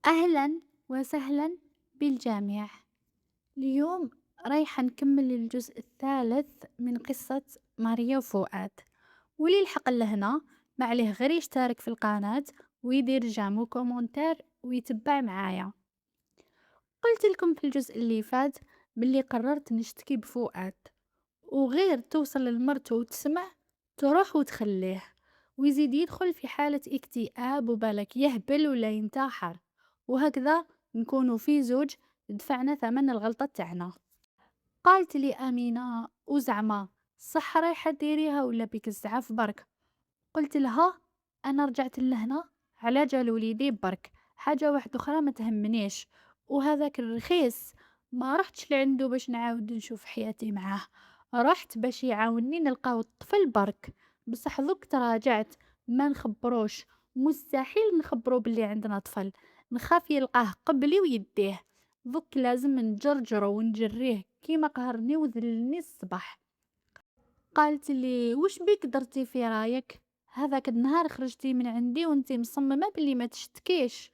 أهلا وسهلا بالجميع. اليوم رايحة نكمل الجزء الثالث من قصة ماريا وفؤاد، واللي يلحق لهنا ما عليه غير يشترك في القناة ويدير جيم وكومنتار ويتبع معايا. قلت لكم في الجزء اللي فات باللي قررت نشتكي بفؤاد، وغير توصل لمرته وتسمع تروح وتخليه ويزيد يدخل في حالة اكتئاب وبالك يهبل ولا ينتحر، وهكذا نكونوا في زوج دفعنا ثمن الغلطة تاعنا. قالت لي أمينة وزعما صح رايحة ديريها ولا بيك الزعاف برك؟ قلت لها أنا رجعت لهنا على جال وليدي برك، حاجة واحدة أخرى ما تهمنيش، وهذاك الرخيص ما رحتش لعنده باش نعاود نشوف حياتي معاه، رحت باش يعاوني نلقاو الطفل برك. بصح دوك تراجعت، ما نخبروش، مستحيل نخبرو باللي عندنا طفل، نخاف يلقاه قبلي ويديه، دوك لازم نجرجرو ونجريه كيما قهرني وذلني الصباح. قالت لي وش بيك درتي في رايك؟ هذاك النهار خرجتي من عندي وانتي مصممة باللي ما تشتكيش.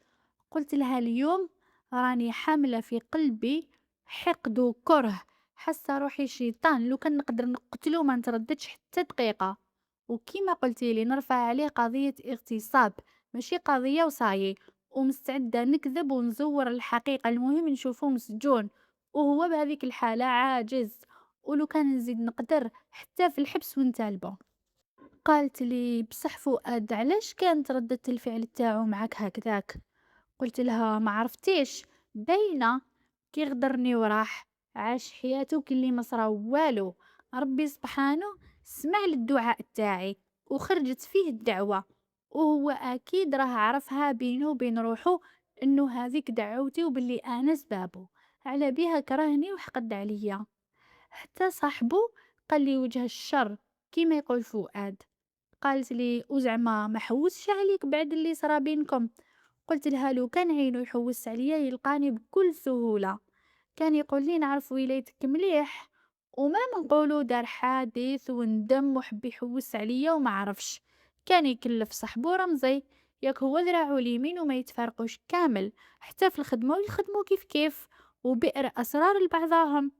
قلت لها اليوم راني حاملة في قلبي حقد وكره، حاسة روحي شيطان، لو كان نقدر نقتلو ما نترددش حتى دقيقة. وكيما قلتي لي نرفع عليه قضية اغتصاب، ماشي قضية وصايي، ومستعدة نكذب ونزور الحقيقة، المهم نشوفه مسجون وهو بهذيك الحالة عاجز، ولو كان نزيد نقدر حتى في الحبس ونتالبه. قالت لي بصح فؤاد علاش كانت ردة الفعل تاعو معك هكذاك؟ قلت لها ما عرفتيش، باينه كي غدرني وراح عاش حياته كلي ما صرا والو، ربي سبحانه سمع للدعاء تاعي وخرجت فيه الدعوة، وهو اكيد راه عرفها بينه وبين روحه انه هذيك دعوتي وباللي انا سبابه، على بيها كرهني وحقد عليا. حتى صاحبه قال لي وجه الشر كيما يقول فؤاد. قالت لي وزعما ما حوسش عليك بعد اللي صرا بينكم؟ قلت لها لو كان عينو يحوس عليا يلقاني بكل سهولة، كان يقول لي نعرف ولايتك مليح، وما نقولو دار حادث وندم وحب يحوس عليا وما عرفش، كان يكلف صاحبو رمزي ياك هو ذراعو اليمين وما يتفارقوش كامل، حتى في الخدمة ويخدمو كيف كيف، وبئر أسرار لبعضهم.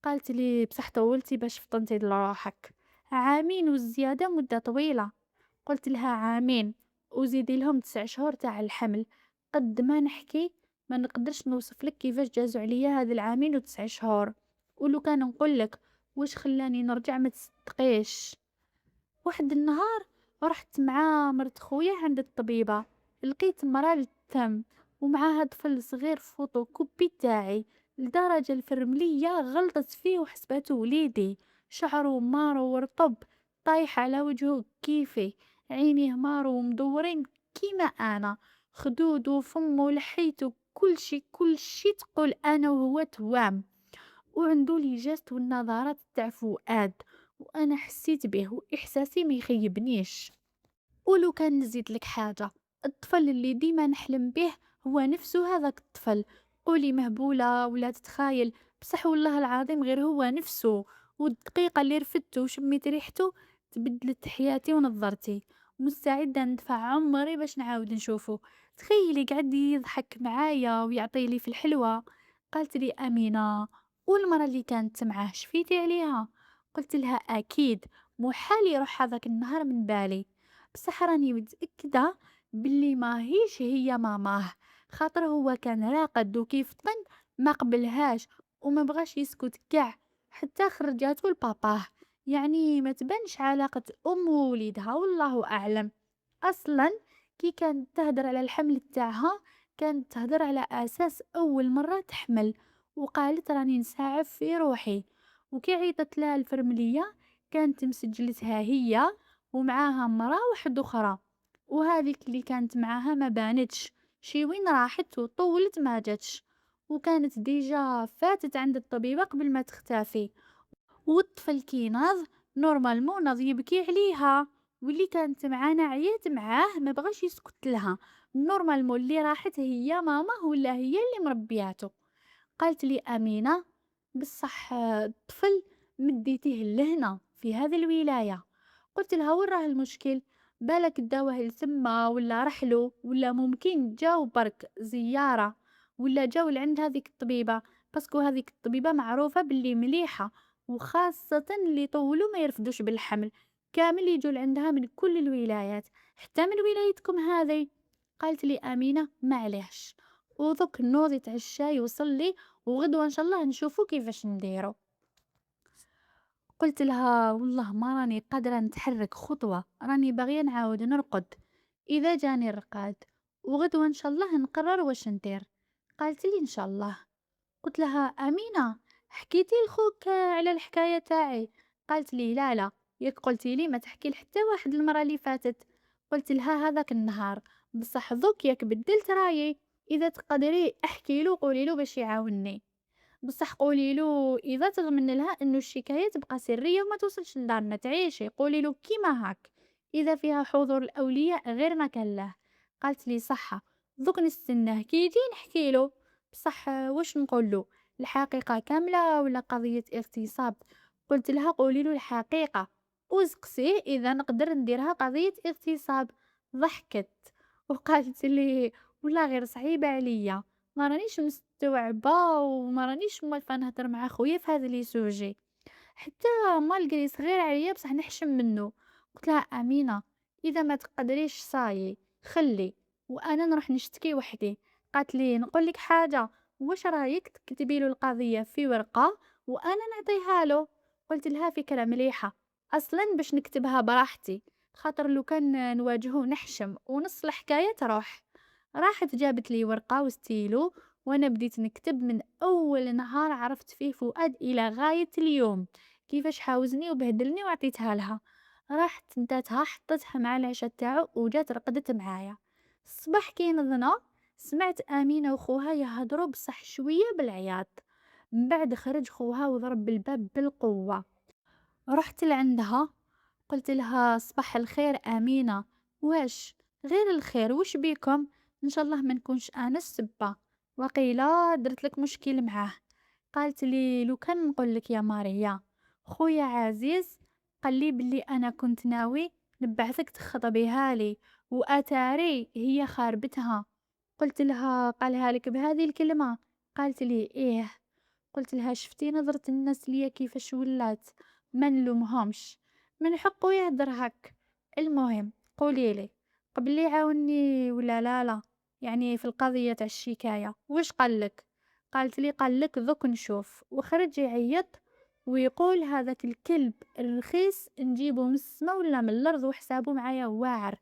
قالت لي بصح طولتي باش فطنتي لروحك، عامين والزيادة مدة طويلة. قلت لها عامين وزيدي لهم 9 شهور تاع الحمل، قد ما نحكي ما نقدرش نوصف لك كيفاش جازو عليا هاد العامين و9 شهور، ولو كان نقول لك واش خلاني نرجع ما تصدقيش. واحد النهار رحت مع مرت خويا عند الطبيبة، لقيت مرا للتم ومعاها طفل صغير فوتوكوبي تاعي، لدرجة الفرملية غلطت فيه وحسبته وليدي، شعره مارو ورطب، طايح على وجهه كيفي، عينيه مارو ومدورين كيما انا، خدود وفمه ولحيته كل شي تقول انا وهو توام، وعنده ليجاست والنظرات تاع فؤاد، وانا حسيت به واحساسي ما يخيبنيش. ولو كان نزيد لك حاجه، الطفل اللي ديما نحلم به هو نفسه هذاك الطفل، قولي مهبوله ولا تتخايل، بصح والله العظيم غير هو نفسه، والدقيقه اللي رفدته وشميت ريحته تبدلت حياتي ونظرتي، مستعده ندفع عمري باش نعاود نشوفه. تخيلي قعد يضحك معايا ويعطي لي في الحلوه. قالت لي امينه والمرة اللي كانت معاه شفيتي عليها؟ قلت لها اكيد، محال يروح هذاك النهار من بالي، بصح راني متأكدة باللي ماهيش هي ماماه، خاطر هو كان راقد وكيف طن ما قبلهاش وما بغاش يسكت كاع، حتى خرجاتو لباباه، يعني ما تبانش علاقة ام ووليدها والله اعلم. اصلا كي كانت تهدر على الحمل تاعها كانت تهدر على اساس اول مرة تحمل، وقالت راني نساعف في روحي، وكي عيطت لها الفرملية كانت مسجلتها هي ومعاها مرا واحدة أخرى، وهذيك اللي كانت معاها ما بانتش، شي وين راحت وطولت ما جاتش، وكانت ديجا فاتت عند الطبيبة قبل ما تختفي، والطفل كي ناض نورمالمون ناض يبكي عليها، واللي كانت معانا عيات معاه ما بغاش يسكت لها، نورمالمون اللي راحت هي ماما ولا هي اللي مربياته. قالت لي أمينة بصح الطفل مديتيه لهنا في هذه الولاية. قلت لها وين راه المشكل؟ بالك داوه لتما ولا رحلو ولا ممكن جاو برك زيارة ولا جاو لعند هذيك الطبيبة، باسكو هذيك الطبيبة معروفة باللي مليحة، وخاصة اللي طولوا ما يرفدوش بالحمل، كامل يجوا لعندها من كل الولايات، حتى من ولايتكم هذه. قالت لي أمينة معليش، ودوك نوضي تعشاي وصلي، وغدوة إن شاء الله نشوفو كيفاش نديرو. قلت لها والله ما راني قادرة نتحرك خطوة، راني باغية نعاود نرقد، إذا جاني الرقاد وغدوة إن شاء الله نقرر واش ندير. قالت لي إن شاء الله. قلت لها أمينة، حكيتي لخوك على الحكاية تاعي؟ قالت لي لا لا، ياك قلتي لي ما تحكي لحتى واحد المرة اللي فاتت. قلت لها هذاك النهار، بصح ذوك ياك بدلت رايي، إذا تقدري احكي له قولي له باش يعاونني، بصح قولي له إذا تضمن لها إنه الشكاية تبقى سرية وما توصلش لدارنا تعيشي، قولي له كيما هاك، إذا فيها حضور الأولياء غير ما كان له. قالت لي صحة، دوك نستناه كي يجي نحكي له، بصح واش نقول له، الحقيقة كاملة ولا قضية اغتصاب؟ قلت لها قولي له الحقيقة وسقسيه إذا نقدر نديرها قضية اغتصاب. ضحكت وقالت لي والله غير صعيبة عليا، ما رانيش مستوعبة وما رانيش موالفة نهضر مع خويا في هذا لي سوجي، حتى مالغري صغير عليا بصح نحشم منه. قلت لها أمينة، إذا ما تقدريش صايي خلي وأنا نروح نشتكي وحدي. قالت لي نقول لك حاجة، واش رايك تكتبي له القضية في ورقة وأنا نعطيها له؟ قلت لها فكرة مليحة، أصلا باش نكتبها براحتي، خاطر لو كان نواجهه نحشم ونص الحكاية تروح. راحت جابت لي ورقة وستيلو، وأنا بديت نكتب من أول نهار عرفت فيه فؤاد إلى غاية اليوم، كيفاش حاوزني وبهدلني وعطيتها لها. راحت نداتها حطتها مع العشاء تاعو وجات رقدت معايا. الصباح كي نضنا سمعت أمينة وخوها يهضروا بصح شوية بالعياط، من بعد خرج خوها وضرب الباب بالقوة. رحت لعندها قلت لها صباح الخير أمينة، واش غير الخير وش بيكم؟ إن شاء الله ما نكونش أنا السبة، وقيلا درت لك مشكل معاه. قالت لي لو كان نقول لك يا ماريا، خويا عزيز قال لي بلي أنا كنت ناوي نبعثك تخطبيها لي، وأتاري هي خاربتها. قلت لها قالها لك بهذه الكلمة؟ قالت لي إيه. قلت لها شفتي نظرة الناس ليا كيفاش ولات؟ ما نلومهمش، من حقه يهدر هك. المهم قولي لي، قبل لي يعاوني ولا لا لا؟ يعني في القضية تاع الشكاية واش قالك؟ قالت لي قالك ذوك نشوف، وخرج يعيط ويقول هذاك الكلب الرخيص نجيبه من السما ولا من الارض وحسابه معايا واعر.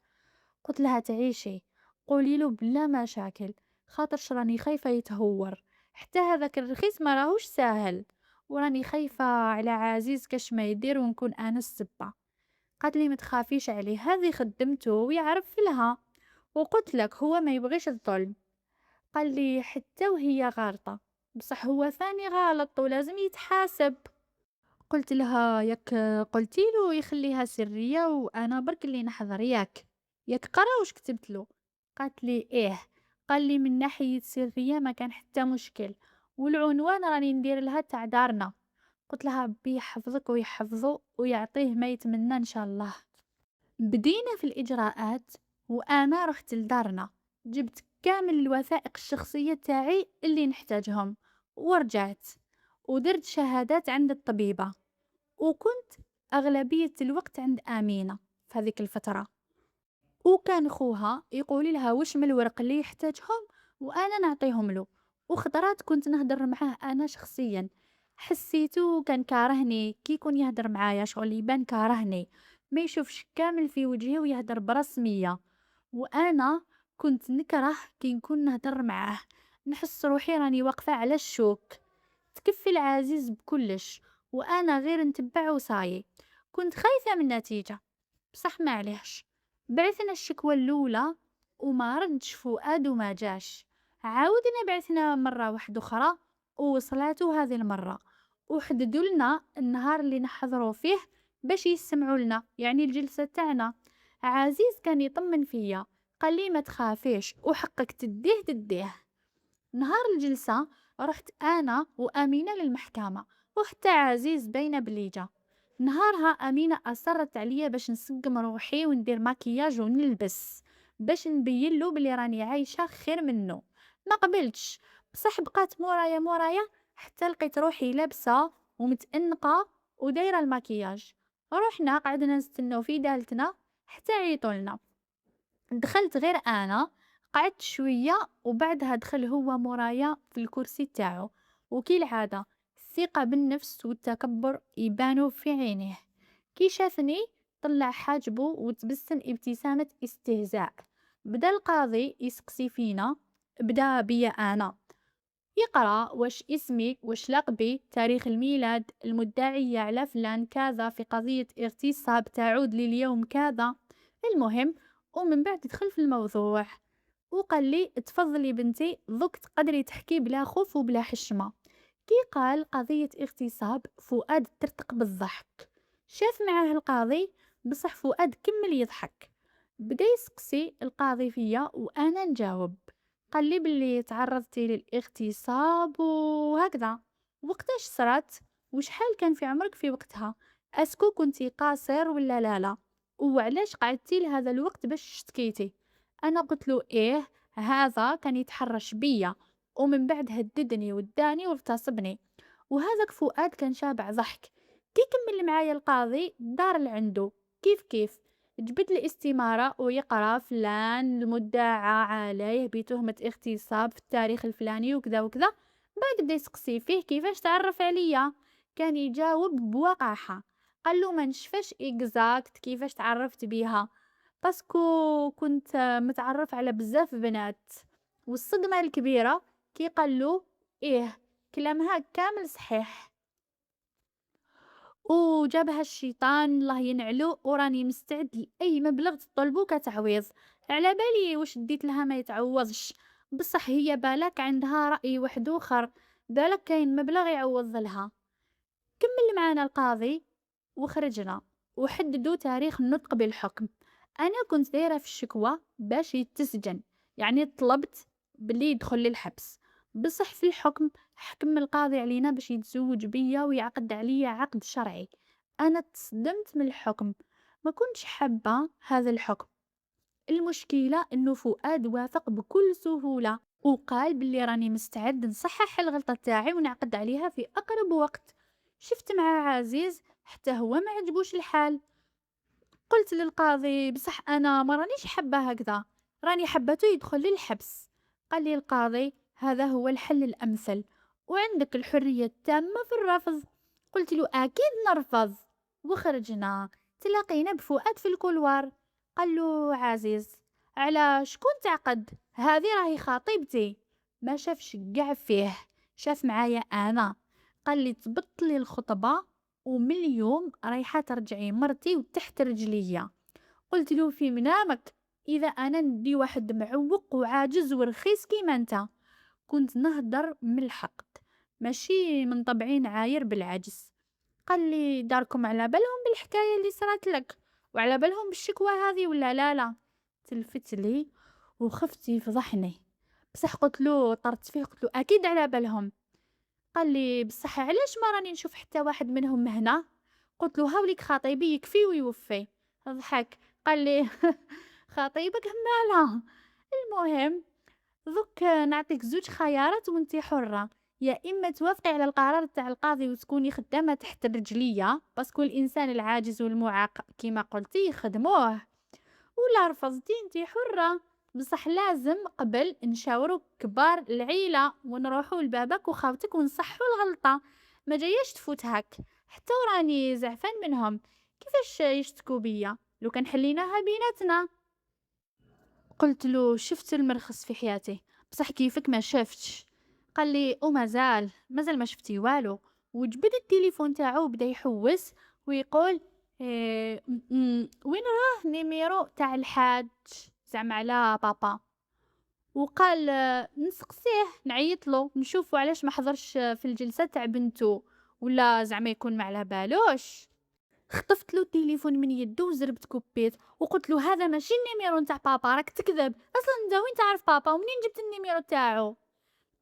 قلت لها تعيشي، قولي له بلا مشاكل، خاطرش راني خايفة يتهور، حتى هذاك الرخيص ما راهوش ساهل، وراني خايفة على عزيز كاش ما يدير ونكون انا السبة. قالت لي ما تخافيش عليه، هذه خدمته ويعرف لها، وقلت لك هو ما يبغيش الظلم. قال لي حتى وهي غلطة، بصح هو ثاني غلط ولازم يتحاسب. قلت لها ياك قلتي له يخليها سرية وأنا برك اللي نحضر، ياك قرا واش كتبت له؟ قالت لي إيه، قال لي من ناحية سرية ما كان حتى مشكل، والعنوان راني ندير لها تاع دارنا. قلت لها ربي يحفظك ويحفظه ويعطيه ما يتمنى إن شاء الله. بدينا في الإجراءات، وأنا رحت لدارنا جبت كامل الوثائق الشخصية تاعي اللي نحتاجهم، ورجعت ودرت شهادات عند الطبيبة، وكنت أغلبية الوقت عند آمينة في هذيك الفترة، وكان خوها يقول لها وش من الورق اللي يحتاجهم وأنا نعطيهم له. وخطرات كنت نهدر معاه أنا شخصيا، حسيته كان كارهني كي يكون يهدر معايا، شغل يبان كارهني، ما يشوفش كامل في وجهي ويهدر برسمية. وأنا كنت نكره كي نكون نهدر معاه، نحس روحي راني واقفة على الشوك، تكفي العزيز بكلش وأنا غير نتبع وصايي. كنت خايفة من النتيجة، بصح معليش، بعثنا الشكوى الأولى وما ردش فؤاد وما جاش، عاودنا بعثنا مرة واحدة أخرى ووصلاتو هذه المرة، وحددوا لنا النهار اللي نحضروا فيه باش يسمعوا لنا، يعني الجلسة تاعنا. عزيز كان يطمن فيا، قال لي ما تخافيش وحقك تديه تديه. نهار الجلسة رحت أنا وأمينة للمحكمة، وحتى عزيز بين بليجة. نهارها أمينة أصرت عليا باش نسقم روحي وندير مكياج ونلبس باش نبين له بلي راني عايشة خير منه. ما قبلتش، بصح بقات مورايا حتى لقيت روحي لابسة ومتأنقة ودايرة المكياج. رحنا قعدنا نستناو في دالتنا حتى عيطولنا. دخلت غير أنا، قعدت شوية وبعدها دخل هو مورايا في الكرسي تاعو، وكي العادة الثقة بالنفس والتكبر يبانوا في عينيه. كي شافني طلع حاجبه وتبسم ابتسامة استهزاء. بدا القاضي يسقسي فينا، بدا بيا أنا، يقرأ واش اسمك، واش لقبي، تاريخ الميلاد، المدعية على فلان كذا في قضية اغتصاب تعود لليوم كذا. المهم، ومن بعد دخل في الموضوع وقال لي تفضلي بنتي ضك تقدري تحكي بلا خوف وبلا حشمة. كي قال قضية اغتصاب فؤاد ترتق بالضحك. شاف معاه القاضي بصح فؤاد كمل يضحك. بدا يسقسي القاضي فيا وأنا نجاوب. قال لي باللي تعرضتي للاغتصاب وهكذا، وقتاش صرات، وشحال كان في عمرك في وقتها، اسكو كنتي قاصر ولا لا، وعلاش قعدتي لهذا الوقت باش شتكيتي. انا قلت له ايه، هذا كان يتحرش بيا ومن بعد هددني وداني واغتصبني. وهذاك فؤاد كان شابع ضحك. كي كمل معايا القاضي دار لعندو كيف جبت لي استمارة ويقرا فلان المدعى عليه بتهمة اغتصاب في التاريخ الفلاني وكذا وكذا. بعد بدا يسقسي فيه كيفاش تعرف عليا. كان يجاوب بوقاحة. قال له ما نشفاش اكزاكت كيفاش تعرفت بيها، باسكو كنت متعرف على بزاف بنات. والصدمة الكبيرة كي قال له ايه، كلامها كامل صحيح. وجابها الشيطان الله ينعلو وراني مستعد لأي مبلغ تطلبو كتعويض. على بالي واش ديت لها ما يتعوضش، بصح هي بالك عندها رأي واحد اخر، بالك كاين مبلغ يعوض لها. كمل معانا القاضي وخرجنا وحددوا تاريخ النطق بالحكم. انا كنت دايره في الشكوى باش يتسجن، يعني طلبت باللي يدخل للحبس. بصح في الحكم حكم القاضي علينا باش يتزوج بيا ويعقد عليا عقد شرعي. انا تصدمت من الحكم، ما كنتش حابه هذا الحكم. المشكله انه فؤاد وافق بكل سهوله وقال باللي راني مستعد نصحح الغلطه تاعي ونعقد عليها في اقرب وقت. شفت مع عزيز حتى هو ما عجبوش الحال. قلت للقاضي بصح انا ما رانيش حابه هكذا، راني حبته يدخل للحبس. قال لي القاضي هذا هو الحل الامثل وعندك الحريه التامه في الرفض. قلت له اكيد نرفض. وخرجنا تلاقينا بفؤاد في الكولوار. قال له عزيز على شكون تعقد، هذه راهي خطيبتي. ما شافش قاع فيه، شاف معايا انا. قال لي تبطلي الخطبه ومن اليوم رايحة ترجعي مرتي وتحت رجليا. قلت له في منامك، إذا أنا ندي واحد معوق وعاجز ورخيص كيما انت. كنت نهدر من الحقد، ماشي من طبعين عاير بالعجز. قال لي داركم على بالهم بالحكاية اللي صارت لك وعلى بالهم بالشكوى هذه ولا لا. تلفت لي وخفت يفضحني، بصح قلت له طرت فيه قلت له أكيد على بالهم. قال لي بصح علاش ما راني نشوف حتى واحد منهم هنا. قلت له هاوليك خطيبي يكفي ويوفي. ضحك قال لي خطيبك ماله. المهم دوك نعطيك زوج خيارات وانتي حرة، يا اما توافقي على القرار تاع القاضي وتكوني خدامة تحت الرجلية باسكو الانسان العاجز والمعاق كيما قلتي يخدموه، ولا رفضتي انتي حرة. بصح لازم قبل نشاورو كبار العيلة ونروحو لباباك وخاوتك ونصحو الغلطة، ما جاياش تفوت هاك. حتى وراني زعفان منهم، كيفاش يشتكوا بيا لو كان حليناها بيناتنا. قلت له شفت المرخص في حياتي بصح كيفك ما شفتش. قال لي مازال ما شفتي والو. وجبد التليفون تاعو وبدا يحوس ويقول إيه وين راه نيميرو تاع الحاج، زعما على بابا. وقال نسقسيه نعيط له نشوفوا علاش ما حضرش في الجلسه تاع بنته، ولا زعما يكون ما على بالوش. خطفت له التليفون من يده وزربت كوبيت وقلت له هذا ماشي النيميرو نتاع بابا، راك تكذب اصلا، انت وين تعرف بابا ومنين جبت النيميرو تاعو.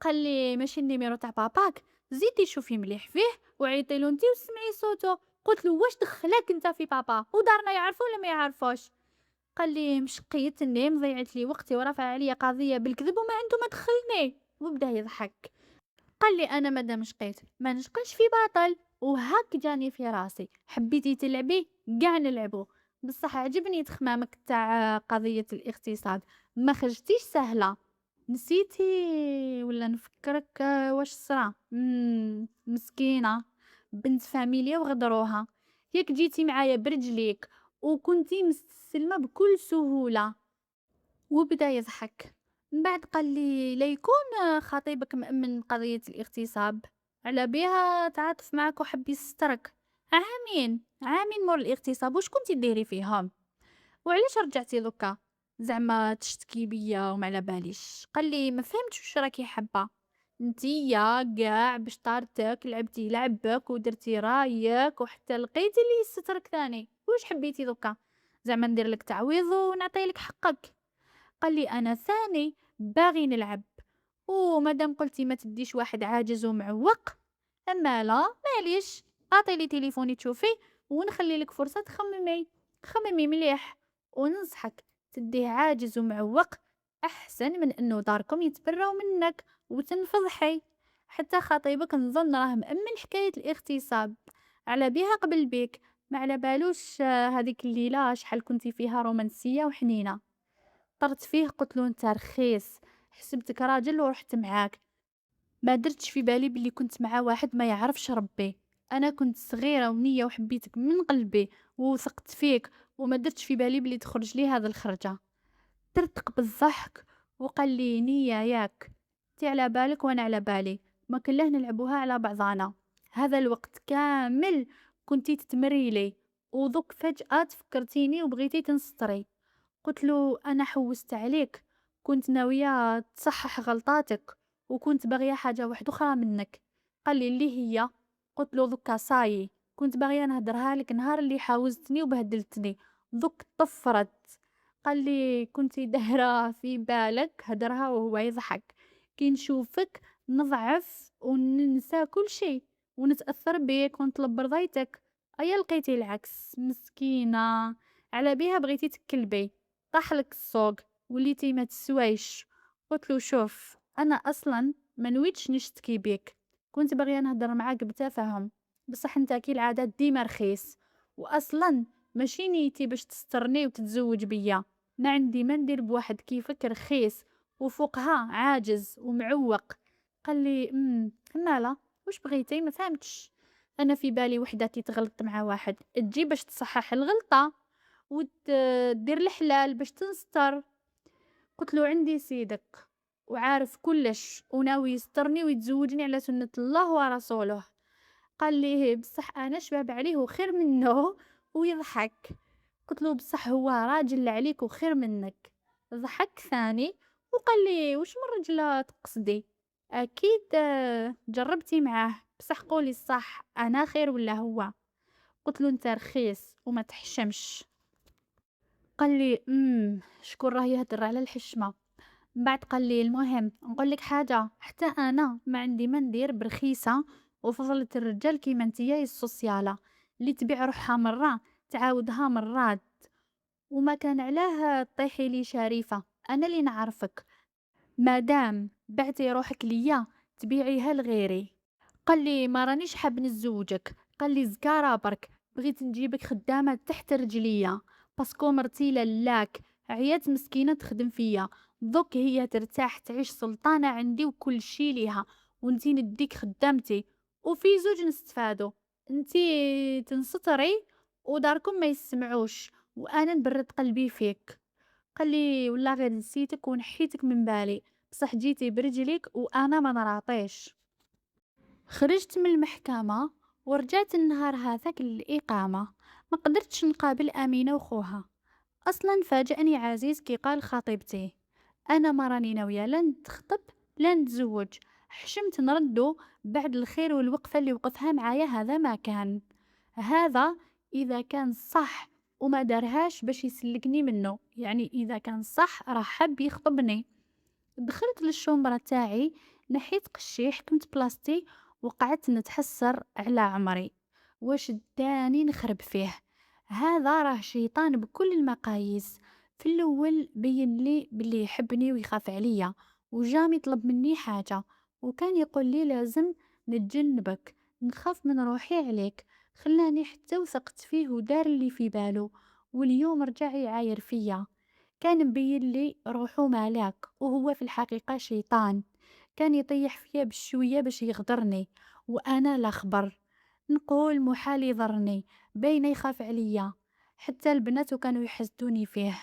قال لي ماشي النيميرو تاع باباك، زيدي شوفي مليح فيه وعيطي له انتي وسمعي صوته. قلت له: واش دخلك انت في بابا ودارنا يعرفوا ولا ما يعرفوش؟ قال لي: مشقيتني مضيعت لي وقتي ورافع عليا قضيه بالكذب وما عنده ما دخلني. وبدا يضحك. قال لي: انا مادام شقيت ما نشقاش في باطل، وهاك جاني في راسي حبيتي تلعبي كاع نلعبو. بصح عجبني تخمامك تاع قضية الاغتصاب، ما خرجتيش سهلة. نسيتي ولا نفكرك واش صرا؟ مسكينة، بنت فاميليا وغدروها. ياك جيتي معايا برجليك وكنتي مستسلمة بكل سهولة. وبدا يضحك. من بعد قال لي: لا يكون خطيبك مأمن قضية الاغتصاب، على بها تعاطف معك وحب يسترك. عامين مور الاغتصاب واش كنتي ديري فيهم؟ وعلاش رجعتي دوكا زعما تشتكي بيا وما على باليش؟ قال لي: ما فهمتش واش راكي حابه. نتيا كاع باش طارتك لعبتي لعبك ودرتي رايك وحتى لقيتي اللي يسترك ثاني، واش حبيتي دوكا؟ زعما ندير لك تعويض ونعطي لك حقك؟ قال لي: انا ثاني باغي نلعب، ومادام قلتي ما تديش واحد عاجز ومعوق، اما لا معليش، اعطي لي تليفوني تشوفي ونخلي لك فرصة تخممي. خممي مليح، وننصحك تديه عاجز ومعوق احسن من انه داركم يتبراو منك وتنفضحي. حتى خطيبك نظن راه مأمن حكاية الاغتصاب، على بيها قبل بيك، ما على بالوش هذيك الليلة شحال كنتي فيها رومانسية وحنينة. طرت فيه قلت له: انت رخيص، حسبتك راجل ورحت معاك، ما درتش في بالي بلي كنت مع واحد ما يعرفش ربي. انا كنت صغيره ونيه وحبيتك من قلبي ووثقت فيك، وما درتش في بالي بلي تخرج لي هذا الخرجه. ترتق بالضحك وقال لي: نيه ياك، تي على بالك وانا على بالي، ما كلاه نلعبوها على بعضانا. هذا الوقت كامل كنتي تتمري لي، وذوك فجأة تفكرتيني وبغيتي تنسطري. قلت له: أنا حوست عليك، كنت ناوية تصحح غلطاتك، وكنت باغية حاجة واحدة أخرى منك. قال لي: اللي هي؟ قلت له: دوكا صايي، كنت باغية نهدرها لك نهار اللي حاوزتني وبهدلتني، دوك طفرت. قال لي: كنتي دايرة في بالك هدرها وهو يضحك، كي نشوفك نضعف وننسى كل شيء ونتأثر بيك ونطلب رضايتك. أيا لقيتي العكس، مسكينة، على بيها بغيتي تكلبي، طاح لك السوق، وليتي ما تسوايش. قلت له: شوف، انا اصلا ما نويتش نشتكي بيك، كنت باغيه نهضر معاك بتفاهم، بصح انت كي العاده ديما رخيص، واصلا ماشي نيتي باش تسترني وتتزوج بيا. ما عندي ما ندير بواحد كيفك رخيص وفوقها عاجز ومعوق. قال لي: مالا، واش بغيتي؟ ما فهمتش. انا في بالي وحده كي تغلط مع واحد تجي باش تصحح الغلطه وتدير الحلال باش تنستر. قلت له: عندي سيدك وعارف كلش وناوي يسترني ويتزوجني على سنة الله ورسوله. قال لي: بصح انا شباب عليه وخير منه. ويضحك. قلت له: بصح هو راجل عليك وخير منك. ضحك ثاني وقال لي: وش من رجلة تقصدي؟ اكيد جربتي معاه، بصح قولي الصح، انا خير ولا هو؟ قلت له: انت رخيص وما تحشمش. قال لي: شكون راه يهدر على الحشمه؟ من بعد قال لي: المهم نقول لك حاجه، حتى انا ما عندي ما ندير برخيصه وفضلت الرجال كيما نتيا السوسياله، اللي تبيع روحها مره تعاودها مرات، وما كان علاه طيحي لي شريفه. انا اللي نعرفك، مادام بعتي روحك ليا تبيعيها لغيري. قال لي: ما رانيش حاب نتزوجك. قال لي: زكارة برك بغيت نجيبك خدامة تحت رجليا، باسكو مرتي لاك عيات مسكينة تخدم فيا، دوك هي ترتاح تعيش سلطانة عندي وكل شي ليها، وانتي نديك خدامتي وفي زوج نستفادو، انتي تنسطري وداركم ما يسمعوش وانا نبرد قلبي فيك. قال لي: والله غير نسيتك ونحيتك من بالي، بصح جيتي برجليك وانا ما نراطيش. خرجت من المحكمة ورجعت النهار هذاك للإقامة، ما قدرتش نقابل أمينة وخوها. أصلا فاجأني عزيز كي قال خطيبتي: أنا ما راني ناوية لا نتخطب لا نتزوج، حشمت نردو بعد الخير والوقفة اللي وقفها معايا، هذا ما كان، هذا إذا كان صح وما دارهاش باش يسلكني منه، يعني إذا كان صح راح حب يخطبني. دخلت للشومبرة تاعي، نحيت قشي، حكمت بلاصتي، وقعدت نتحسر على عمري. واش داني نخرب فيه. هذا راه شيطان بكل المقاييس. في الاول بين لي بلي يحبني ويخاف عليا، وجامي طلب مني حاجة، وكان يقول لي لازم نتجنبك، نخاف من روحي عليك. خلاني حتى وثقت فيه ودار اللي في باله، واليوم رجع يعاير فيا. كان مبين لي روحو ملاك وهو في الحقيقة شيطان. كان يطيح فيا بشوية باش يغدرني، وأنا لا خبر. نقول محال يضرني، باين يخاف عليا. حتى البنات كانوا يحسدوني فيه،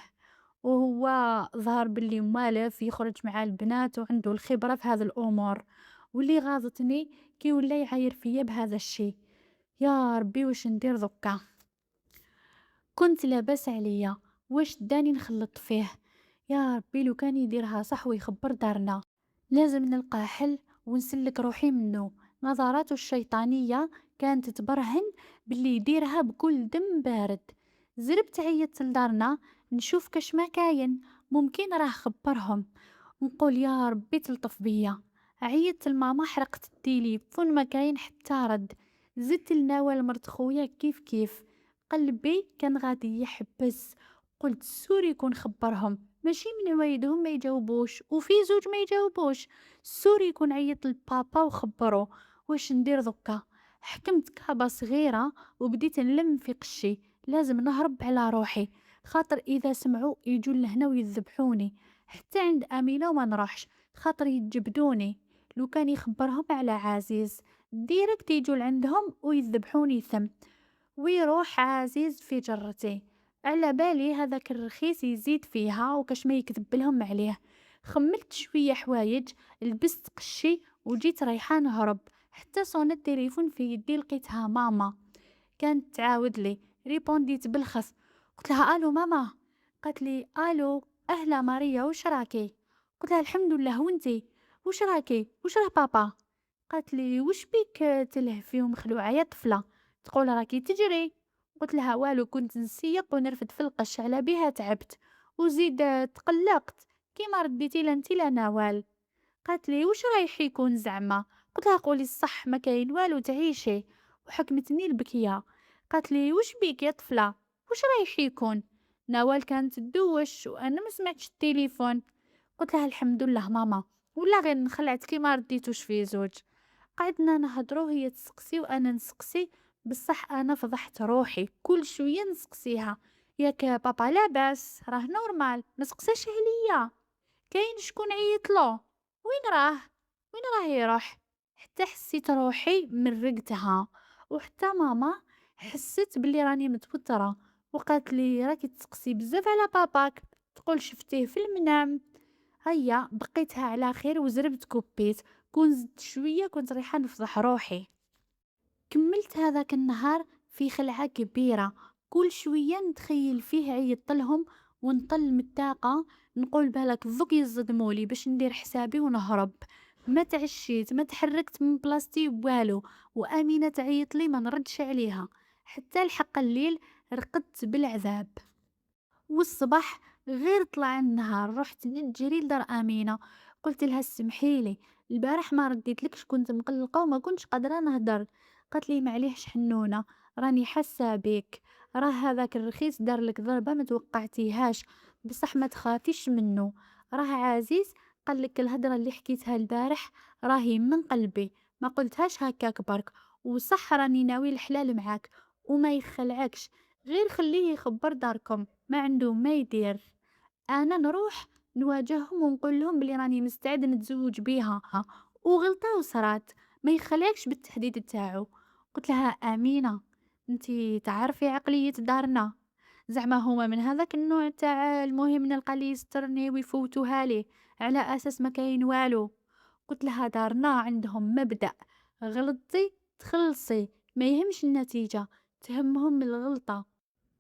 وهو ظهر باللي موالف يخرج مع البنات وعنده الخبرة في هذه الأمور. واللي غاضتني كي ولا يعاير فيا بهذا الشي. يا ربي واش ندير ضكا. كنت لاباس عليا، واش داني نخلط فيه. يا ربي لو كان يديرها صح ويخبر دارنا. لازم نلقى حل ونسلك روحي منه. نظراته الشيطانية كانت تبرهن باللي يديرها بكل دم بارد. زربت عيطت لدارنا نشوف كاش ما كاين، ممكن راه خبرهم. نقول يا ربي تلطف بيا. عيطت لماما، حرقت التليفون، ما كاين حتى رد. زدت لنوال مرت خويا كيف كيف. قلبي كان غادي يحبس. قلت سوري يكون خبرهم، ماشي من عوايدهم ما يجاوبوش، وفي زوج ما يجاوبوش. سوري يكون عيط لبابا وخبرو. واش ندير ضكا. حكمت كابة صغيرة وبديت نلم في قشي. لازم نهرب على روحي، خاطر اذا سمعوا يجوا لهنا ويذبحوني. حتى عند امينه وما نروحش، خاطر يتجبدوني. لو كان يخبرهم على عزيز ديريكت يجوا لعندهم ويذبحوني ثم. ويروح عزيز في جرتي. على بالي هذاك الرخيص يزيد فيها وكاش ما يكذب لهم عليه. خملت شوية حوايج، لبست قشي وجيت رايحة نهرب. حتى صون التليفون في يدي لقيتها ماما. كانت تعاود لي، ريبونديت بالخف. قلت لها الو ماما. قالت لي الو اهلا ماريا وش راكي. قلت لها الحمد لله وانتي. وش راكي وش راه بابا. قالت لي وش بيك تلهفي ومخلوعة يا طفلة، تقول راكي تجري. قلت لها والو، كنت نسيق ونرفد في القش على بها تعبت، وزيد تقلقت كيما رديتي لا انتي لا نوال. قالت لي وش رايح يكون زعما. قلت لها قولي الصح ما كاين والو تعيشي. وحكمتني البكيه. قالت لي وش بيك يا طفله، وش رايح يكون. نوال كانت تدوش وانا ما سمعتش التليفون. قلت لها الحمد لله ماما، ولا غير نخلعت كيما رديتوش في زوج. قعدنا نهضرو، هي تسقسي وانا نسقسي. بصح انا فضحت روحي، كل شويه نسقسيها. ياك بابا لاباس راه نورمال، ما سقساش عليا. كاين شكون عيطلو، وين راه وين راه يروح. حتى حسيت روحي مرقتها. وحتى ماما حست بلي راني متوتره، وقالت لي راكي تسقسي بزاف على باباك، تقول شفتيه في المنام. هيا بقيتها على خير وزربت كوبيت. كون زدت شويه كنت رايحه نفضح روحي. كملت هذاك النهار في خلعة كبيرة. كل شوية نتخيل فيه عيط لهم ونطل من الطاقة. نقول بالك ذوك يصدمولي باش ندير حسابي ونهرب. ما تعشيت ما تحركت من بلاصتي والو. وامينه تعيط لي ما نردش عليها. حتى الحق الليل رقدت بالعذاب. والصباح غير طلع النهار رحت نجري لدار امينه. قلت لها سمحيلي، البارح ما رديتلكش كنت مقلقه وما كنتش قادره نهدر. قالت لي معليش حنونه، راني حاسه بيك. راه هذاك الرخيص دار لك ضربه ما توقعتيهاش، بصح ما تخافيش منه. راه عزيز قال لك الهضره اللي حكيتها البارح راهي من قلبي، ما قلتهاش هكاك برك. وصح راني ناوي الحلال معاك وما يخلعكش. غير خليه يخبر داركم، ما عنده ما يدير. انا نروح نواجههم ونقول لهم بلي راني مستعد نتزوج بيها. وغلطه وصرات، ما يخليكش بالتحديد تاعو. قلت لها امينه، انتي تعرفي عقليه دارنا، زعما هما من هذاك النوع تاع المهم نلقى لي يسترني ويفوتوها لي على اساس ما كاين والو. قلت لها دارنا عندهم مبدأ، غلطتي تخلصي، ما يهمش النتيجة، تهمهم الغلطة.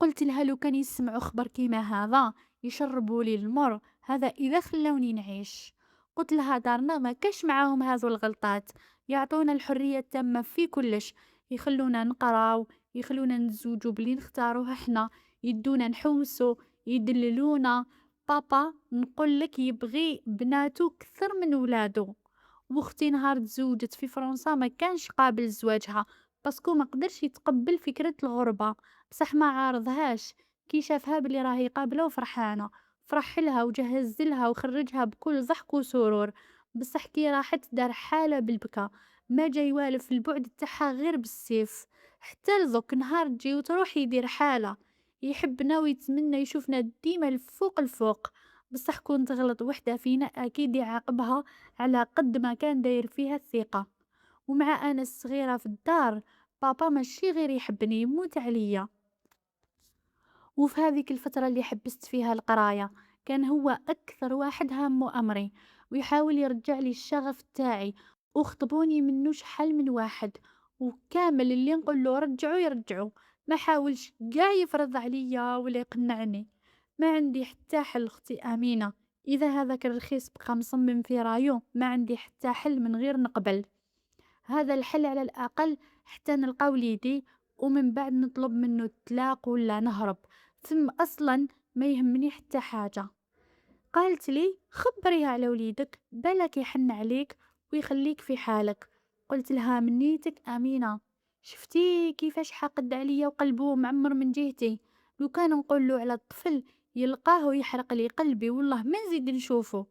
قلت لها لو كان يسمعوا خبر كيما هذا يشربوا لي المر، هذا اذا خلوني نعيش. قلت لها دارنا ما كاش معاهم هذو الغلطات، يعطونا الحرية التامة في كلش. يخلونا نقراو، يخلونا نتزوجوا بلي نختاروه احنا، يدونا نحوسو، يدللونا. بابا نقول لك يبغي بناتو كثر من ولادو. واختي نهار تزوجت في فرنسا ما كانش قابل زواجها، باسكو ما قدرش يتقبل فكرة الغربة، بصح ما عارضهاش. كي شافها بلي راهي قابلة وفرحانة، فرح لها وجهز لها وخرجها بكل ضحك وسرور. بصح كي راحت دار حالة بالبكا، ما جاي والف البعد تاعها غير بالسيف. حتى لذوك نهار تجي وتروح يدير حالة، يحبنا ويتمنى يشوفنا ديما الفوق الفوق. بصح كون تغلط وحدة فينا أكيد يعاقبها على قد ما كان داير فيها الثقة. ومع أنا الصغيرة في الدار، بابا ماشي غير يحبني، يموت عليا. وفي هذيك الفترة اللي حبست فيها القراية، كان هو أكثر واحد هامه أمري، ويحاول يرجع لي الشغف تاعي. وخطبوني منه شحال من واحد، وكامل اللي نقول له رجعوا يرجعوا. ما حاولش قاع يفرض عليا ولا يقنعني. ما عندي حتى حل اختي امينه. اذا هذاك الرخيص بقى مصمم في رايو، ما عندي حتى حل من غير نقبل هذا الحل على الأقل حتى نلقى وليدي، ومن بعد نطلب منه الطلاق ولا نهرب. ثم أصلا ما يهمني حتى حاجة. قالت لي خبريها على وليدك بالك يحن عليك ويخليك في حالك. قلت لها من نيتك أمينة؟ شفتي كيفاش حاقد عليا وقلبه معمر من جهتي؟ لو كان نقول له على الطفل يلقاه ويحرق لي قلبي والله ما نزيد نشوفه.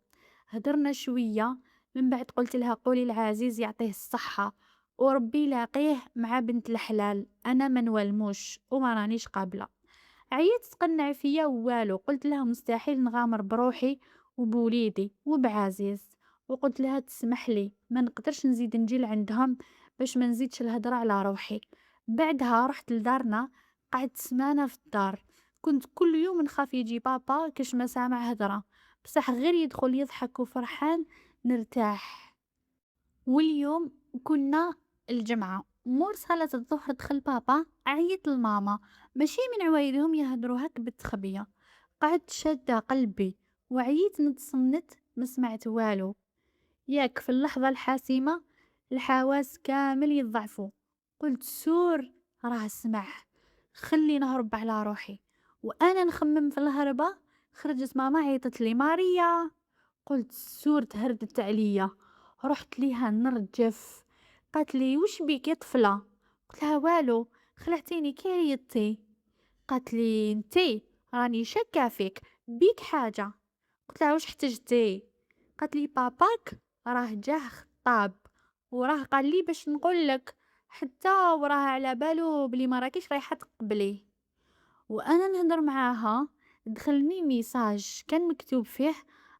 هدرنا شوية، من بعد قلت لها قولي العزيز يعطيه الصحة، وربي لاقيه مع بنت الحلال، أنا ما نوالموش وما رانيش قابلة. عييت تقنع فيا ووالو، قلت لها مستحيل نغامر بروحي وبوليدي وبعزيز. وقلت لها تسمح لي ما نقدرش نزيد نجي لعندهم باش ما نزيدش الهضره على روحي. بعدها رحت لدارنا، قعدت سمانة في الدار. كنت كل يوم نخاف يجي بابا كاش ما سامع هضره، بصح غير يدخل يضحك وفرحان نرتاح. واليوم كنا الجمعة، مور صلاة الظهر دخل بابا، عيط لماما، ماشي من عوايدهم يهدروا هك بالتخبية. قعدت شادة قلبي وعييت نتصنت، ما سمعت والو. ياك في اللحظة الحاسمة الحواس كامل يضعفوا. قلت سور راه سمع، خلي نهرب على روحي. وانا نخمم في الهربة، خرجت ماما عيطت لي ماريا. قلت سور تهردت عليا، رحت ليها نرجف. قالت لي وش بيك يا طفلة؟ قلت لها والو، خلعتيني كي عيطتي. قالت لي انتي راني شاكة فيك، بيك حاجة. قلت لها وش احتجتي؟ قالت لي باباك راه جاه خطاب، وراه قال لي باش نقولك، حتى وراه على بالو بلي ما راكيش رايحه تقبليه. وانا نهضر معاها دخلني ميساج كان مكتوب فيه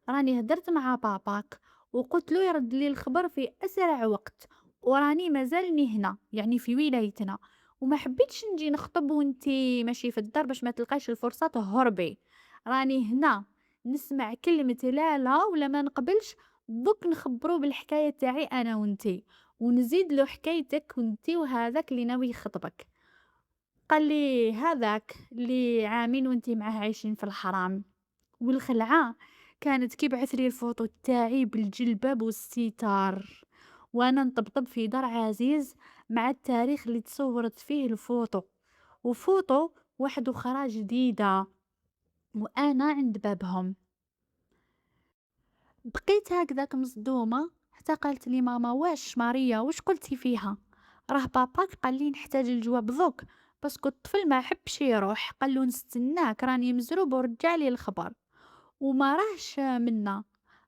راني هدرت مع باباك وقلت له يرد لي الخبر في اسرع وقت، وراني مازالني هنا يعني في ولايتنا، وما حبيتش نجي نخطب وانتي ماشي في الدار باش ما تلقاش الفرصة تهربي. راني هنا نسمع كلمة لا لا ولا ما نقبلش، دوك نخبرو بالحكاية تاعي انا وانتي، ونزيد له حكايتك وانتي وهذاك اللي ناوي يخطبك. قال لي هذاك اللي عامين وانتي معاه عايشين في الحرام. والخلعة كانت كي بعث لي الفوطو تاعي بالجلباب والستار، وانا نطبطب في دار عزيز مع التاريخ اللي تصورت فيه الفوطو، وفوطو واحد اخرى جديدة وانا عند بابهم. بقيت هكذاك مصدومة حتى قالت لي ماما واش ماريا واش قلتي فيها؟ راه باباك قال لي نحتاج الجواب ذوك باسكو الطفل ما حبش يروح، قال له نستناك راني مزروب ورجع لي الخبر. وما راهش منا،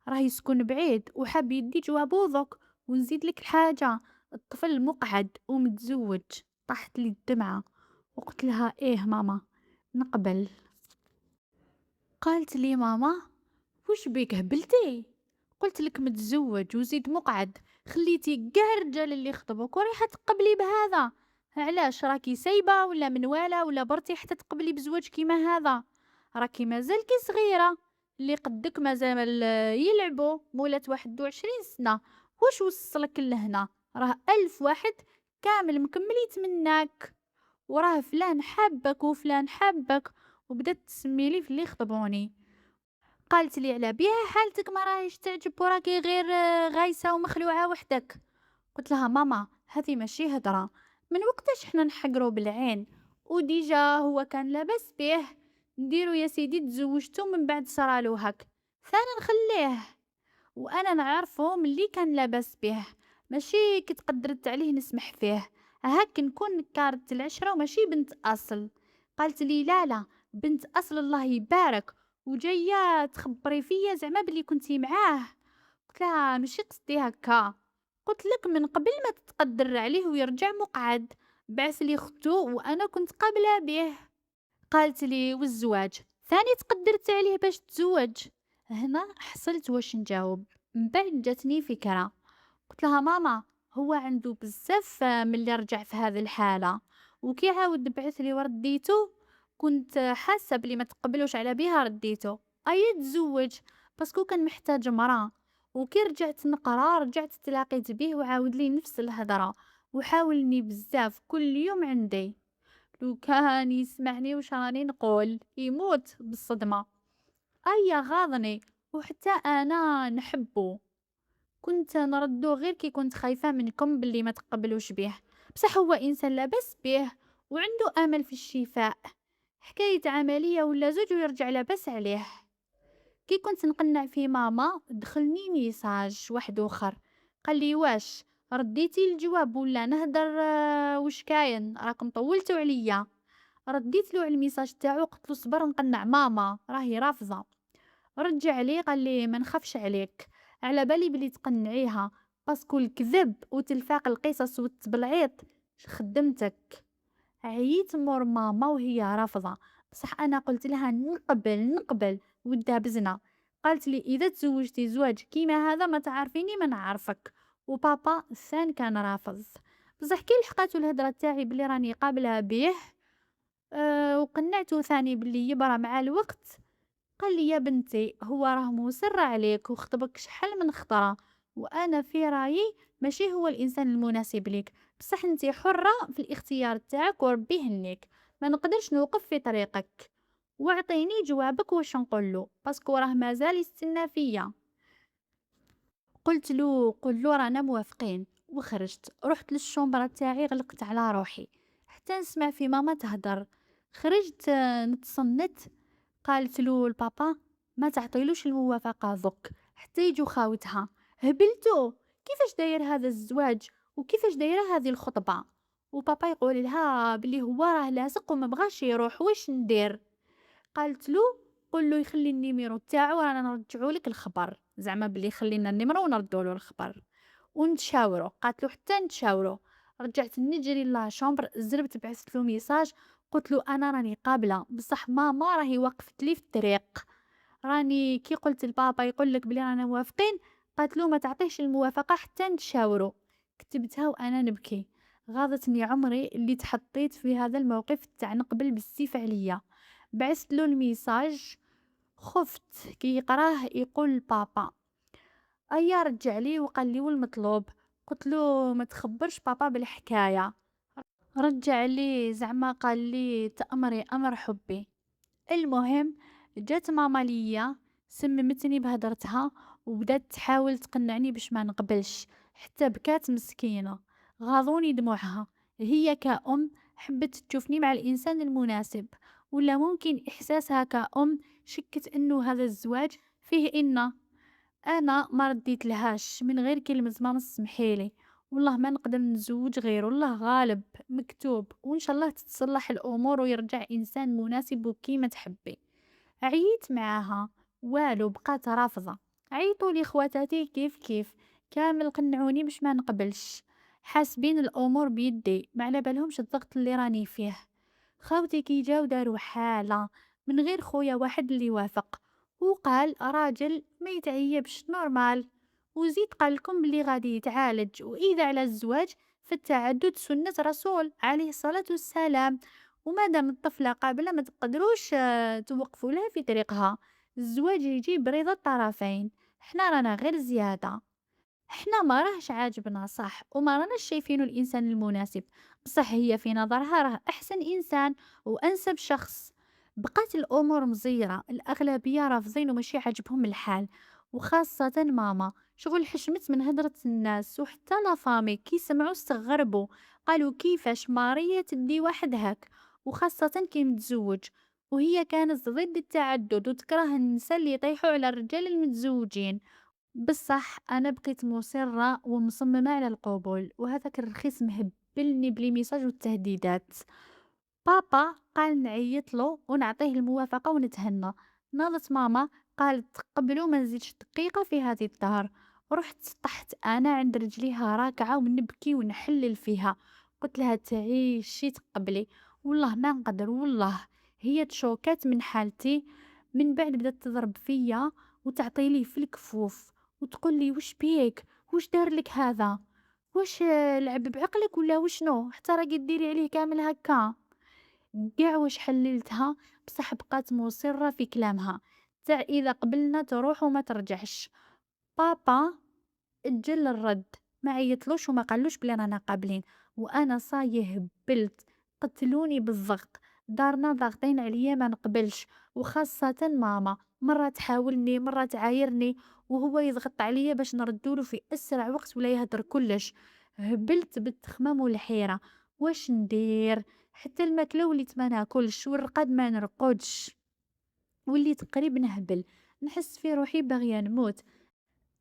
راه يسكن بعيد وحاب يدي جوابو ذوك. ونزيد لك الحاجة، الطفل مقعد ومتزوج. طاحت لي الدمعة وقلت لها ايه ماما نقبل. قالت لي ماما وش بيك هبلتي؟ قلت لك متزوج وزيد مقعد، خليتي كاع الرجال اللي خطبوك وريحة تقبلي بهذا؟ علاش راكي سايبة ولا منواله ولا برتي حتى تقبلي بزواج كيما هذا؟ راكي مازالكي صغيرة، اللي قدك مازال يلعبوا مولات 21 سنة. وش وصلك لهنا؟ راه ألف واحد كامل مكمل يتمناك، وراه فلان حابك وفلان حابك. وبدات تسمي لي في اللي خطبوني. قالت لي على بيها حالتك ما راهيش تعجب وراكي غير غايسة ومخلوعة وحدك. قلت لها ماما هذه ماشي هضرة، من وقتاش حنا نحقرو بالعين؟ وديجا هو كان لاباس بيه، نديرو يا سيدي تزوجتو من بعد صرالو هك، ثاني نخليه. وانا نعرفو ملي كان لاباس بيه، ماشي كي تقدرت عليه نسمح فيه. هاك نكون نكارت العشرة وماشي بنت أصل. قالت لي لا لا، بنت أصل الله يبارك، وجاية تخبري فيا زعما بلي كنتي معاه. قلت لها ماشي قصدي هكا، قلت لك من قبل ما تتقدر عليه ويرجع مقعد، بعث لي ختو وانا كنت قابله به. قالت لي والزواج ثاني تقدرت عليه باش تزوج؟ هنا حصلت واش نجاوب. من بعد جاتني فكرة، قلت لها ماما هو عنده بزاف من اللي رجع في هذه الحالة، وكي عاود بعث لي ورديته كنت حاسة بلي ما تقبلوش على بيها رديته. اي تزوج باسكو كان محتاج مرأة. وكي رجعت نقرا رجعت تلاقيت بيه وعاود لي نفس الهضرة، وحاولني بزاف كل يوم عندي. لو كان يسمعني وش راني نقول يموت بالصدمة. أيا غاضني، وحتى أنا نحبه. كنت نردو غير كي كنت خايفة منكم باللي ما تقبلوش بيه، بصح هو إنسان لاباس بيه وعنده أمل في الشفاء. حكاية عملية ولا زوج ويرجع لاباس عليه. كي كنت نقنع في ماما دخلني ميساج واحد اخر، قال لي واش رديتي الجواب ولا نهدر؟ وش كاين راكم طولتوا عليا. رديت له على الميساج تاعو، قلت له صبر نقنع ماما راهي رافضه. رجع لي قال لي ما نخافش عليك، على بالي بلي تقنعيها، باسكو الكذب وتلفاق القصص والتبلعيط خدمتك. عييت مور ماما وهي رافضة، بصح أنا قلت لها نقبل ودابزنا. قالت لي إذا تزوجتي زواج كيما هذا ما تعرفيني ما نعرفك. وبابا الثاني كان رافض. بصح كي لحقاتو الهضرة تاعي بلي راني قابلة بيه، وقنعته ثاني بلي يبرى مع الوقت، قال لي يا بنتي هو راه مصر عليك وخطبك شحال من خطرة، وانا في رايي ماشي هو الانسان المناسب ليك، بصح انت حرة في الاختيار تاعك وربي يهنيك، ما نقدرش نوقف في طريقك. واعطيني جوابك واش نقول له باسكو راه مازال يستنى فيا. قلت له قل له رانا موافقين، وخرجت رحت للشومبرة تاعي غلقت على روحي حتى نسمع في ماما تهدر. خرجت نتصنت. قالت له البابا ما تعطيلوش الموافقة ضك حتى يجو خاوتها. هبلتو كيفاش داير هذا الزواج وكيفاش دايره هذه الخطبة؟ وبابا يقول لها بلي هو راه لاصق وما بغاش يروح، واش ندير؟ قالت له قل له يخلي النيميرو تاعو رانا نرجعوا لك الخبر، زعما بلي خلينا النمرة ونردوا له الخبر ونتشاوروا. قالت له حتى نتشاوروا. رجعت نجري لا شومبر، زربت بعثت له ميساج، قلت له انا راني قابله بصح ماما راهي وقفت لي في الطريق. راني كي قلت لبابا يقول لك بلي رانا موافقين، قالت له ما تعطيش الموافقه حتى نتشاوروا. كتبتها وانا نبكي. غاضتني عمري اللي تحطيت في هذا الموقف تاع نقبل بالسيف عليا. بعثت له الميساج، خفت كي يقراه يقول بابا. ايا رجع لي وقال لي والمطلوب؟ قلت له ما تخبرش بابا بالحكايه. رجع لي زعما قال لي تأمري أمر حبي. المهم جات ماما ليا، سممتني بهدرتها وبدات تحاول تقنعني باش ما نقبلش، حتى بكات مسكينة. غاضوني دموعها. هي كأم حبت تشوفني مع الإنسان المناسب، ولا ممكن إحساسها كأم شكت إنه هذا الزواج فيه إن أنا ما رديت لهاش من غير كلمة ماما سمحيلي، والله ما نقدر نزوج غير والله غالب مكتوب، وإن شاء الله تتصلح الأمور ويرجع إنسان مناسب وكيما تحبي. عييت معاها والو بقات رافضة. عيطوا لي خواتاتي كيف كيف، كامل قنعوني باش ما نقبلش، حاسبين الأمور بيدي ما على بالهمش الضغط اللي راني فيه. خاوتي كي جاو داروا حالة من غير خويا واحد اللي وافق، وقال راجل ما يتعيبش نورمال، وزيد قال لكم بلي غادي يتعالج، واذا على الزواج فالتعدد سنة رسول عليه الصلاة والسلام، ومادام الطفلة قابلة ما تقدروش توقفوا لها في طريقها. الزواج يجي برضا الطرفين، حنا رانا غير زيادة. إحنا ما راهش عاجبنا صح وما راناش شايفينه الإنسان المناسب، بصح هي في نظرها راه أحسن إنسان وأنسب شخص. بقات الأمور مزيرة، الأغلبية رافضين وماشي عاجبهم الحال، وخاصة ماما شغل حشمت من هدرة الناس، وحتى لا فامي كي سمعوا استغربوا، قالوا كيفاش ماريا تدي واحد هاك، وخاصة كي متزوج. وهي كانت ضد التعدد وتكره النساء اللي يطيحوا على الرجال المتزوجين. بصح أنا بقيت مصرة ومصممة على القبول، وهذاك الرخيص مهبل. هبلني بلي ميساج والتهديدات. بابا قال نعيط له ونعطيه الموافقة ونتهنى. ناضت ماما قالت قبلوا ما نزيدش دقيقة في هذه الدار. رحت طحت أنا عند رجليها راكعة ونبكي ونحلل فيها. قلت لها تعيشي تقبلي، والله ما نقدر والله. هي تشوكات من حالتي. من بعد بدات تضرب فيا وتعطيلي في الكفوف وتقول لي وش بيك، وش دار لك هذا، واش لعب بعقلك ولا وشنو حتى راكي ديري عليه كامل هكا. قاع واش حللتها، بصح بقات مصرة في كلامها تاع إذا قبلنا تروح وما ترجعش. بابا اتجل الرد، ما عيطلوش وما قالوش بلي رانا قابلين. وانا صايه هبلت، قتلوني بالضغط. دارنا ضاغطين عليا ما نقبلش، وخاصة ماما مرة تحاولني مرة تعايرني، وهو يضغط عليا باش نردوله في اسرع وقت ولا يهدر كلش. هبلت بالتخمام والحيرة. واش ندير؟ حتى الماكلة وليت ما ناكلش والرقاد ما نرقدش، وليت قريب نهبل، نحس في روحي باغية نموت.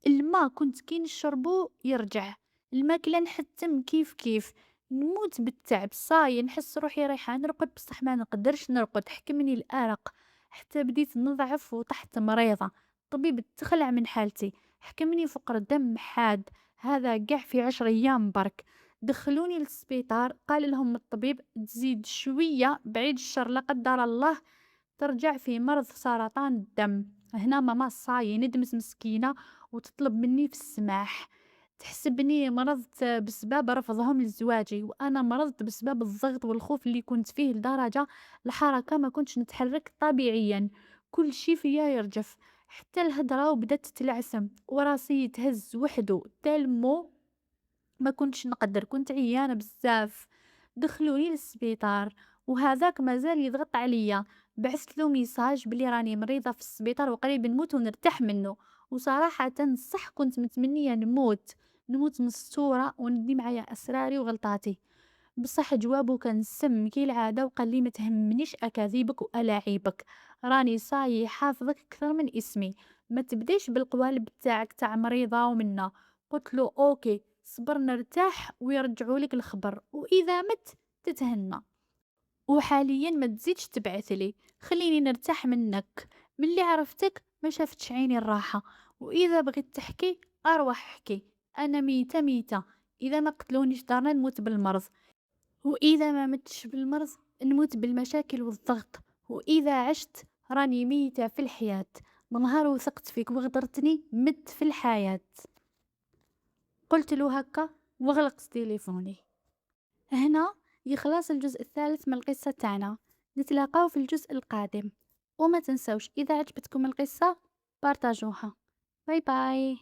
الما كنت كي نشربو يرجع، الماكلة نحتم كيف كيف. نموت بالتعب صاي، نحس روحي رايحة نرقد بصح ما نقدرش نرقد، حكمني الأرق. حتى بديت نضعف وطحت مريضة. الطبيب تخلع من حالتي، حكمني فقر دم حاد. هذا قاع في 10 أيام برك. دخلوني للسبيطار، قال لهم الطبيب تزيد شوية بعيد الشر لا قدر الله ترجع في مرض سرطان الدم. هنا ماما صاي ندمت مسكينة وتطلب مني في السماح. تحسبني مرضت بسبب رفضهم لزواجي، وأنا مرضت بسبب الضغط والخوف اللي كنت فيه لدرجة الحركة ما كنتش نتحرك طبيعيا. كل شي فيا يرجف، حتى الهدرة وبدت تتلعثم وراسي يتهز وحده تالمو. ما كنتش نقدر، كنت عيانة بزاف. دخلوني للسبيطار وهذاك مازال يضغط عليا. بعثت له ميساج بلي راني مريضة في السبيطار وقريب نموت ونرتاح منه. وصراحة صح كنت متمنية نموت مستورة وندي معايا أسراري وغلطاتي. بصح جوابه كان سم كي العادة، وقال لي ما تهمنيش أكاذيبك وألاعيبك، راني صاي حافظك أكثر من اسمي. ما تبديش بالقوالب تاعك تاع مريضة ومنا. قلت له أوكي صبر نرتاح ويرجعوا لك الخبر، وإذا مت تتهنى. وحاليا ما تزيدش تبعث لي، خليني نرتاح منك. من اللي عرفتك ما شافتش عيني الراحة، وإذا بغيت تحكي أروح احكي. أنا ميتة ميتة، إذا ما قتلونيش دارنا نموت بالمرض، وإذا ما متش بالمرض نموت بالمشاكل والضغط، وإذا عشت راني ميتة في الحياة. من نهار وثقت فيك وغدرتني مت في الحياة. قلت له هكا وغلقت تليفوني. هنا يخلص الجزء الثالث من القصة تاعنا. نتلاقاو في الجزء القادم، وما تنسوش إذا عجبتكم القصة بارتاجوها. باي باي.